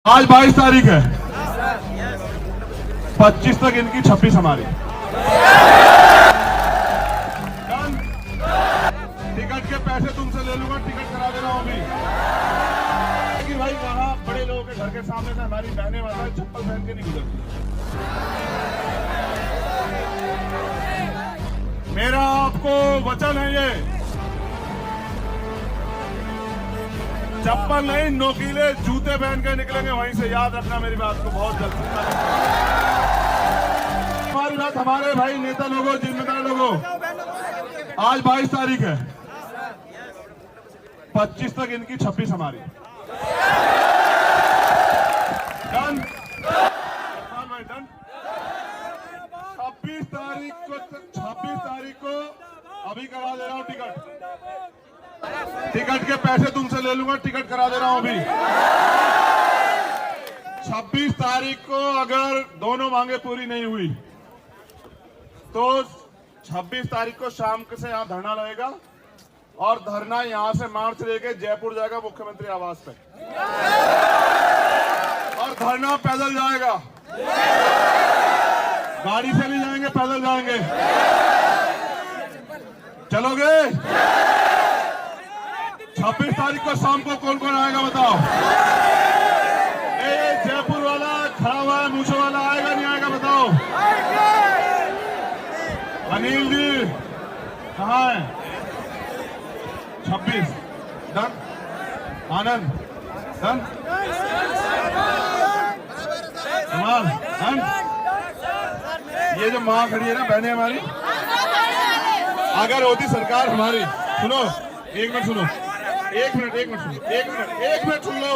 आज 22 तारीख है, 25 तक इनकी 26 हमारी। टिकट के पैसे तुमसे ले लूंगा, टिकट करा दे रहा हूं अभी। लेकिन भाई वहां बड़े लोगों के घर के सामने से हमारी बहनें माता चप्पल पहन के नहीं गुजरती। मेरा आपको वचन है, ये चप्पल नहीं नोकीले जूते पहन के निकलेंगे वहीं से, याद रखना मेरी बात को बहुत जल्द। हमारी बात, हमारे भाई नेता लोगों, जिम्मेदार लोगों, आज 22 तारीख है, 25 तक इनकी 26 हमारी। डन भाई, डन। 26 तारीख को अभी करा दे रहा हूं टिकट। टिकट के पैसे तुमसे ले लूंगा, टिकट करा दे रहा हूं अभी। 26 तारीख को अगर दोनों मांगे पूरी नहीं हुई तो 26 तारीख को शाम से यहां धरना लगेगा और धरना यहां से मार्च लेके जयपुर जाएगा मुख्यमंत्री आवास पे, और धरना पैदल जाएगा, गाड़ी से नहीं जाएंगे, पैदल जाएंगे। चलोगे? 26 तारीख को शाम को कौन कौन आएगा बताओ? जयपुर वाला खड़ा हुआ है, मूछों वाला आएगा नहीं आएगा बताओ? अनिल जी कहाँ है? 26 डन। आनंद डन। डन। ये जो माँ खड़ी है ना, बहनें हमारी, अगर होती सरकार हमारी, सुनो एक मिनट सुनो, एक मिनट सुन लो।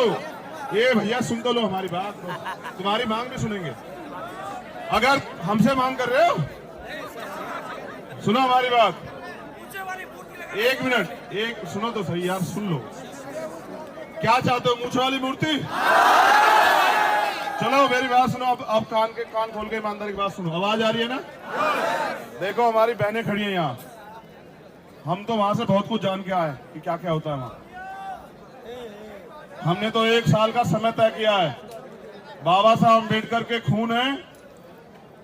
ये भैया सुन तो लो हमारी बात, तुम्हारी मांग भी सुनेंगे। अगर हमसे मांग कर रहे हो, सुनो हमारी बात, एक मिनट, एक सुनो तो सही यार, सुन लो। क्या चाहते हो, मूंछ वाली मूर्ति? चलो मेरी बात सुनो, अब कान खोल के ईमानदारी की बात सुनो। आवाज आ रही है ना? देखो हमारी बहनें खड़ी हैं यहाँ, हम तो वहां से बहुत कुछ जान के आए कि क्या क्या होता है वहां। हमने तो 1 साल का समय तय किया है। बाबा साहब अम्बेडकर के खून है,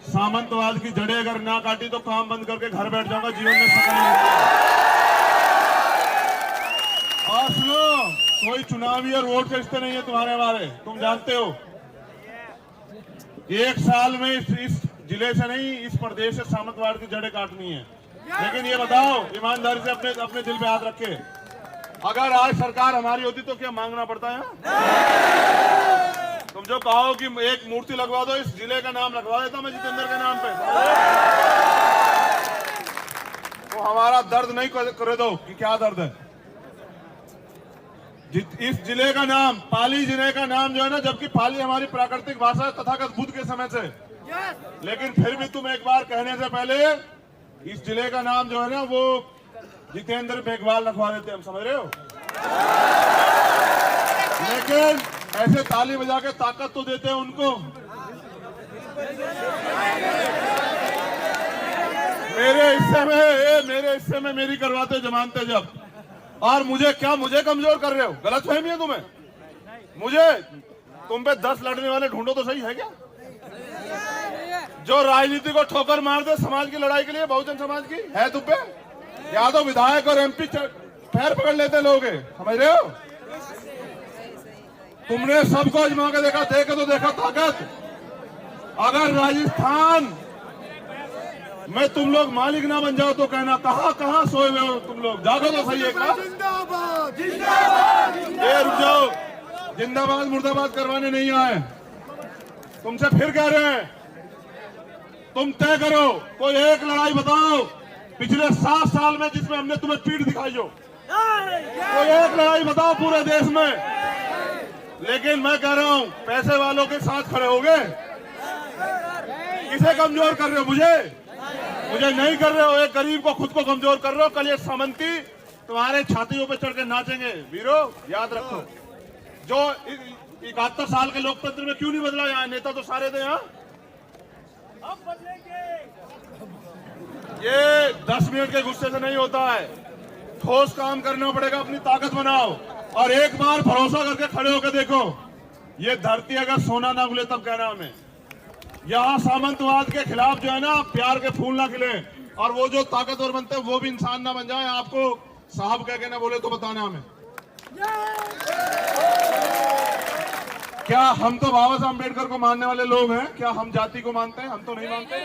सामंतवाद की जड़ें अगर ना काटी तो काम बंद करके घर बैठ जाऊंगा, जीवन में सफल नहीं होगा। और सुनो, कोई चुनावी और वोट के रिश्ते नहीं है तुम्हारे हमारे, तुम जानते हो। 1 साल में इस जिले से नहीं, इस प्रदेश से सामंतवाद की जड़ें काटनी है। लेकिन ये बताओ ईमानदारी से, अपने दिल पे हाथ रखे, अगर आज सरकार हमारी होती तो क्या मांगना पड़ता है? तुम जो कहो कि एक मूर्ति लगवा दो, इस जिले का नाम लगवा देता मैं जितेंद्र के नाम पे, तो हमारा दर्द नहीं करे दो कि क्या दर्द है। इस जिले का नाम, पाली जिले का नाम जो है ना, जबकि पाली हमारी प्राकृतिक भाषा है तथागत बुद्ध के समय से, लेकिन फिर भी तुम एक बार कहने से पहले इस जिले का नाम जो है ना वो जितेंद्र मेघवाल रखवा देते, हम समझ रहे हो? लेकिन ऐसे ताली बजा के ताकत तो देते हैं उनको। मेरे हिस्से में मेरी करवाते जमानते जब, और मुझे कमजोर कर रहे हो? गलत फहमी है तुम्हें? मुझे तुम पे 10 लड़ने वाले ढूंढो तो सही है क्या? जो राजनीति को ठोकर मार दे समाज की लड़ाई के लिए, बहुजन समाज की है तुम पे? या तो विधायक और एमपी पैर पकड़ लेते लोग, समझ रहे हो? तुमने सबको आजमा के देखा, देखा ताकत। अगर राजस्थान में तुम लोग मालिक ना बन जाओ तो कहना कहां सोए हुए हो तुम लोग, जागो तो सही है। जिंदाबाद रुक जाओ, जिंदाबाद मुर्दाबाद करवाने नहीं आए, तुमसे फिर कह रहे हैं, तुम तय करो कोई एक लड़ाई बताओ पिछले 7 साल में जिसमें हमने तुम्हें पीठ दिखाई हो, कोई एक लड़ाई बताओ पूरे देश में। लेकिन मैं कह रहा हूं, पैसे वालों के साथ खड़े हो गए, किसे कमजोर कर रहे हो? मुझे नहीं कर रहे हो, एक गरीब को खुद को कमजोर कर रहे हो। कल ये सामंती तुम्हारे छातियों पे चढ़ के नाचेंगे। वीरो याद रखो, जो 71 साल के लोकतंत्र में क्यों नहीं बदला? यहाँ नेता तो सारे थे, यहाँ अब बदलेंगे। ये 10 मिनट के गुस्से से नहीं होता है, ठोस काम करना पड़ेगा, अपनी ताकत बनाओ और एक बार भरोसा करके खड़े होकर देखो, ये धरती अगर सोना ना मिले तब कहना हमें। यहाँ सामंतवाद के खिलाफ जो है ना प्यार के फूल ना खिले, और वो जो ताकतवर बनते हैं वो भी इंसान ना बन जाए। आपको साहब कह के ना बोले तो बताना हमें। क्या हम तो बाबा साहब अम्बेडकर को मानने वाले लोग हैं? क्या हम जाति को मानते हैं? हम तो नहीं मानते।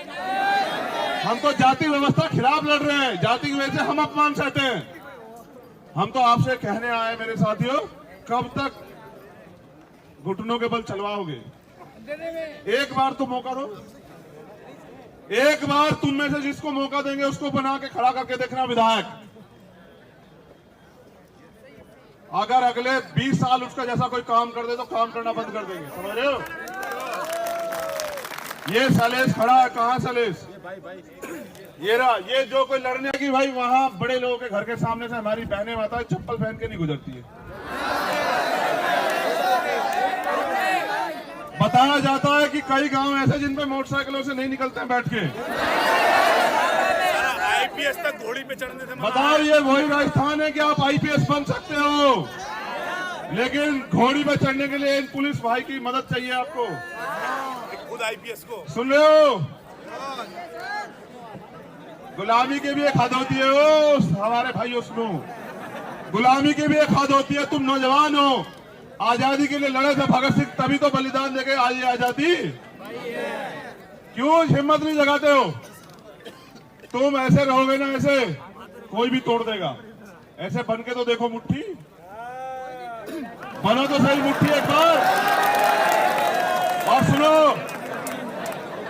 हम तो जाति व्यवस्था खिलाफ लड़ रहे हैं, जाति की वजह से हम अपमान सहते हैं। हम तो आपसे कहने आए मेरे साथियों, कब तक घुटनों के बल चलवाओगे? एक बार तो मौका दो, एक बार तुम में से जिसको मौका देंगे उसको बना के खड़ा करके देखना विधायक। अगर अगले 20 साल उसका जैसा कोई काम कर दे तो काम करना बंद कर देंगे, समझ रहे हो? ये सलेश खड़ा है, कहाँ सलेश? ये रहा। ये जो कोई लड़ने की भाई वहां बड़े लोगों के घर के सामने से हमारी बहनें माता चप्पल पहन के नहीं गुजरती है। बताया जाता है कि कई गांव ऐसे जिन पे मोटरसाइकिलों से नहीं निकलते हैं बैठ के। आईपीएस तक घोड़ी पे चढ़ने से बताओ, ये वही राजस्थान है कि आप आईपीएस बन सकते हो, लेकिन घोड़ी पे चढ़ने के लिए इन पुलिस भाई की मदद चाहिए आपको। खुद आईपीएस को सुन रहे हो? गुलामी की भी एक हद होती है। ओ हमारे भाइयों सुनो, गुलामी की भी एक हद होती है। तुम नौजवान हो, आजादी के लिए लड़े थे भगत सिंह, तभी तो बलिदान देके आज ये आजादी। क्यों हिम्मत नहीं जगाते हो? तुम ऐसे रहोगे ना, ऐसे कोई भी तोड़ देगा। ऐसे बन के तो देखो, मुट्ठी बनो तो सही, मुट्ठी एक बार। और सुनो,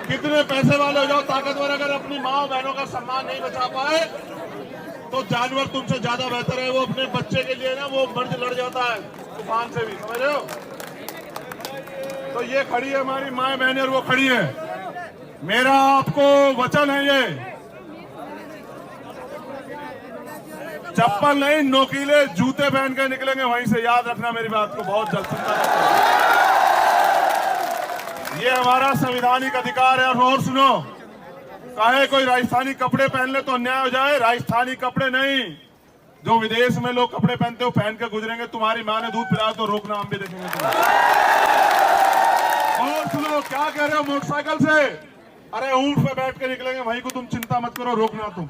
कितने पैसे वाले हो जाओ, ताकतवर, अगर अपनी माँ बहनों का सम्मान नहीं बचा पाए तो जानवर तुमसे ज्यादा बेहतर है। वो अपने बच्चे के लिए ना वो मर्ज लड़ जाता है तूफान से भी, समझ रहे हो? तो ये खड़ी है हमारी माँ बहनें और वो खड़ी है। मेरा आपको वचन है, ये चप्पल नहीं नोकीले जूते पहन के निकलेंगे वहीं से, याद रखना मेरी बात को बहुत जल्द। ये हमारा संवैधानिक अधिकार है। और सुनो, चाहे कोई राजस्थानी कपड़े पहन ले तो अन्याय हो जाए, राजस्थानी कपड़े नहीं, जो विदेश में लोग कपड़े पहनते हो पहन के गुजरेंगे। तुम्हारी माँ ने दूध पिलाया तो रोकना, हम भी देखेंगे तुम्हें। और सुनो, क्या कह रहे हो मोटरसाइकिल से? अरे ऊंट पे बैठ के निकलेंगे वहीं को, तुम चिंता मत करो, रोकना तुम।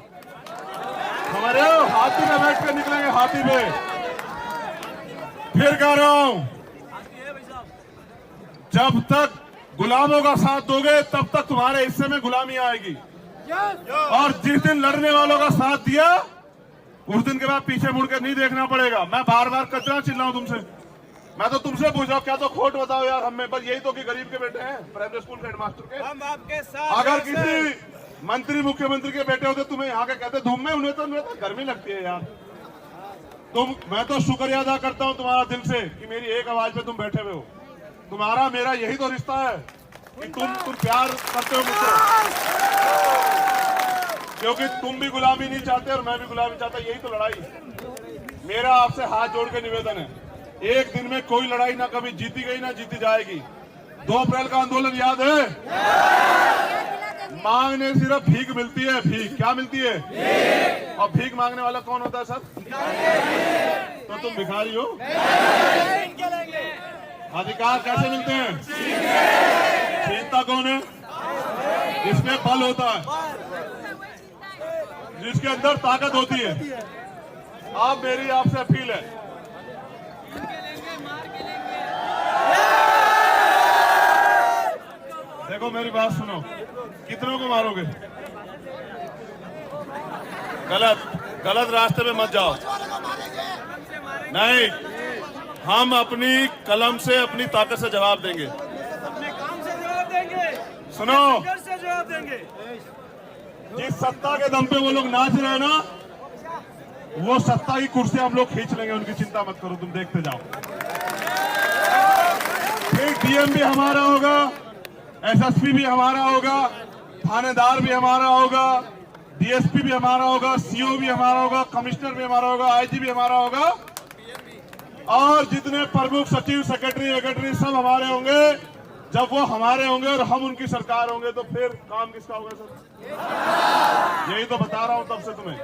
समझ रहे हो? हाथी पे बैठ के निकलेंगे, हाथी पे। फिर कह रहा हूं, जब तक गुलामों का साथ दोगे तब तक तुम्हारे हिस्से में गुलामी आएगी। और जिस दिन लड़ने वालों का साथ दिया उस दिन के बाद पीछे मुड़ के नहीं देखना पड़ेगा। मैं बार बार कचरा चिल्लाऊं तुमसे? मैं तो तुमसे पूछ रहा हूं, क्या तो खोट बताओ यार हमें। बस यही तो कि गरीब के बेटे हैं, प्राइमरी स्कूल के हेडमास्टर के। हम आपके साथ। अगर किसी मंत्री मुख्यमंत्री के बेटे होते तुम्हें यहाँ के कहते धूम में, उन्हें तो गर्मी लगती है यार। मैं तो शुक्रिया अदा करता हूँ तुम्हारा दिल से कि मेरी एक आवाज पे तुम बैठे हुए हो। तुम्हारा मेरा यही तो रिश्ता है कि तुम प्यार करते हो मुझसे, क्योंकि तुम भी गुलामी नहीं चाहते और मैं भी गुलामी चाहता। यही तो लड़ाई। मेरा आपसे हाथ जोड़ के निवेदन है, एक दिन में कोई लड़ाई ना कभी जीती गई ना जीती जाएगी। 2 अप्रैल का आंदोलन याद है? मांगने सिर्फ भीख मिलती है। भीख क्या मिलती है? और भीख मांगने वाला कौन होता है सर? तो तुम भिखारी हो। अधिकार कैसे मिलते हैं? छीनता कौन है? जिसमें बल होता है, जिसके अंदर ताकत होती है। अब मेरी आपसे अपील है, देखो मेरी बात सुनो, कितनों को मारोगे? गलत रास्ते पे मत जाओ। नहीं, हम अपनी कलम से अपनी ताकत से जवाब देंगे, अपने काम से जवाब देंगे, सुनो, से जवाब देंगे। जिस सत्ता के दम पे वो लोग नाच रहे हैं ना, वो सत्ता की कुर्सी हम लोग खींच लेंगे, उनकी चिंता मत करो, तुम देखते जाओ। फिर डीएम भी हमारा होगा, एसएसपी भी हमारा होगा, थानेदार भी हमारा होगा, डीएसपी भी हमारा होगा, सीओ भी हमारा होगा, कमिश्नर भी हमारा होगा, आईजी भी हमारा होगा, और जितने प्रमुख सचिव सेक्रेटरी सब हमारे होंगे। जब वो हमारे होंगे और हम उनकी सरकार होंगे तो फिर काम किसका होगा सर? यही तो बता रहा हूं तब से तुम्हें।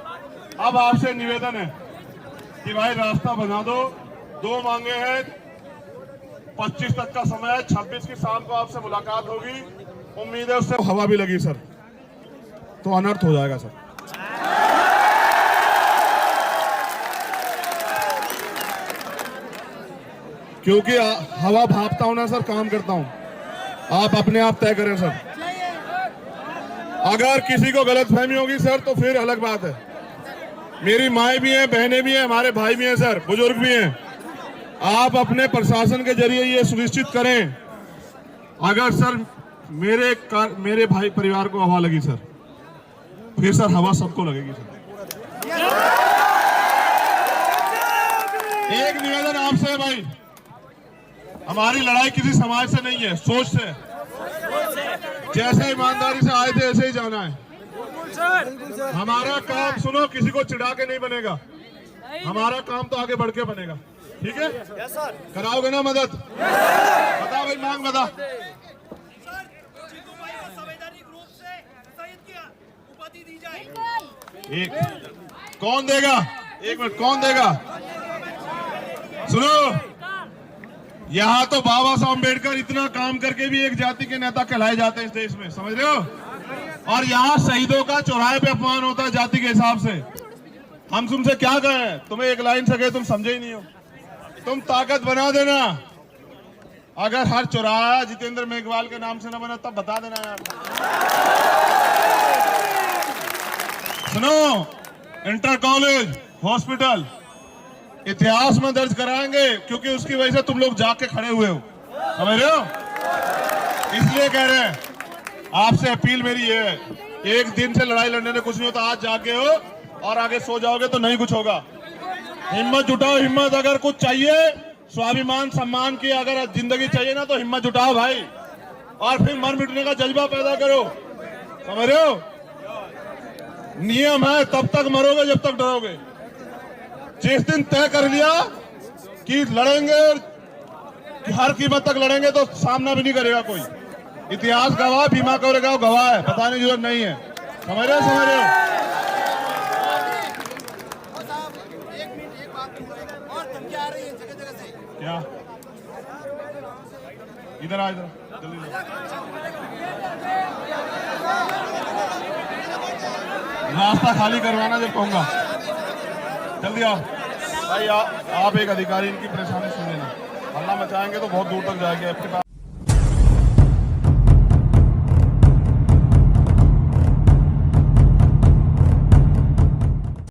अब आपसे निवेदन है कि भाई रास्ता बना दो। 2 मांगे हैं, 25 तक का समय है, 26 की शाम को आपसे मुलाकात होगी। उम्मीद है उससे हवा भी लगी सर तो अनर्थ हो जाएगा सर। क्योंकि हवा भापता हूं ना सर, काम करता हूं। आप अपने आप तय करें सर। अगर किसी को गलतफहमी होगी सर तो फिर अलग बात है। मेरी माएँ भी हैं, बहनें भी हैं, हमारे भाई भी हैं सर, बुजुर्ग भी हैं। आप अपने प्रशासन के जरिए ये सुनिश्चित करें, अगर सर मेरे भाई परिवार को हवा लगी सर, फिर सर हवा सबको लगेगी सर। एक निवेदन आपसे है भाई, हमारी लड़ाई किसी समाज से नहीं है, सोच से। जैसे ईमानदारी से आए थे ऐसे ही जाना है। हमारा काम सुनो, किसी को चिढ़ा के नहीं बनेगा, हमारा काम तो आगे बढ़ के बनेगा। ठीक है, कराओगे ना मदद? बता भाई, मांग बता। संवैधानिक रूप से शहीद किया, उपाधि दी जाए। एक कौन देगा? एक मिनट, कौन देगा? सुनो, यहाँ तो बाबा साहब अम्बेडकर इतना काम करके भी एक जाति के नेता कहलाए जाते हैं इस देश में, समझ रहे हो? और यहाँ शहीदों का चौराहे पे अपमान होता है जाति के हिसाब से। हम तुमसे क्या कहें? तुम्हें एक लाइन से कहे, तुम समझे ही नहीं हो। तुम ताकत बना देना, अगर हर चौराहा जितेंद्र मेघवाल के नाम से ना बना तब बता देना यार। सुनो, इंटर कॉलेज, हॉस्पिटल इतिहास में दर्ज कराएंगे, क्योंकि उसकी वजह से तुम लोग जाके खड़े हुए हो, समझ रहे हो? इसलिए कह रहे हैं, आपसे अपील मेरी ये है, एक दिन से लड़ाई लड़ने में कुछ नहीं होता। आज जागे हो और आगे सो जाओगे तो नहीं कुछ होगा। हिम्मत जुटाओ, हिम्मत। अगर कुछ चाहिए, स्वाभिमान सम्मान की अगर जिंदगी चाहिए ना, तो हिम्मत जुटाओ भाई, और फिर मर मिटने का जज्बा पैदा करो, समझ रहे हो? नियम है, तब तक मरोगे जब तक डरोगे। जिस दिन तय कर लिया कि लड़ेंगे, हर कीमत तक लड़ेंगे, तो सामना भी नहीं करेगा कोई। इतिहास गवाह, भीमा कोरेगांव गवाह है, बताने की जरूरत नहीं है। समझ रहे हो? समझ रहे हो? क्या? इधर आ, इधर जल्दी। रास्ता खाली करवाना जब कहूंगा, जल्दी आओ भाई। आप एक अधिकारी, इनकी परेशानी सुन लेना। हल्ला मचाएंगे तो बहुत दूर तक जाएंगे आपके पास।